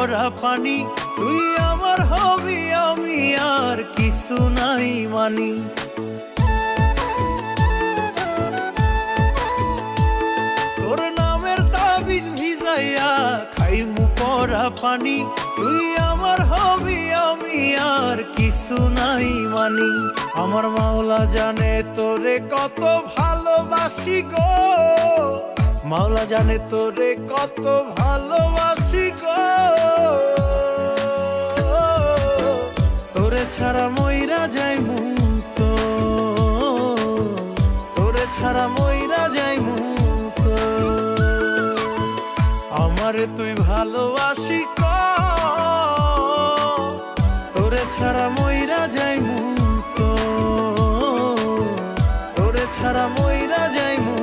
করা পানি, তুই আমার হবি আমি আর কিছু নাই মানি। তোর নামের তাবিজ ভিজাইয়া খাইমু করা পানি, তুই আমার হবি আমি আর কিছু নাই মানি। আমার মাওলা জানে তোরে কত ভালোবাসি গো, মাওলা জানে তোরে কত ভালোবাসি গো। তোরে ছাড়া মইরা যাইমু তো, তোরে ছাড়া মইরা যাইমু তো। আমারে তুই ভালোবাসি ক, তোরে ছাড়া মইরা যাইমু তো, তোরে ছাড়া মইরা যাইমু।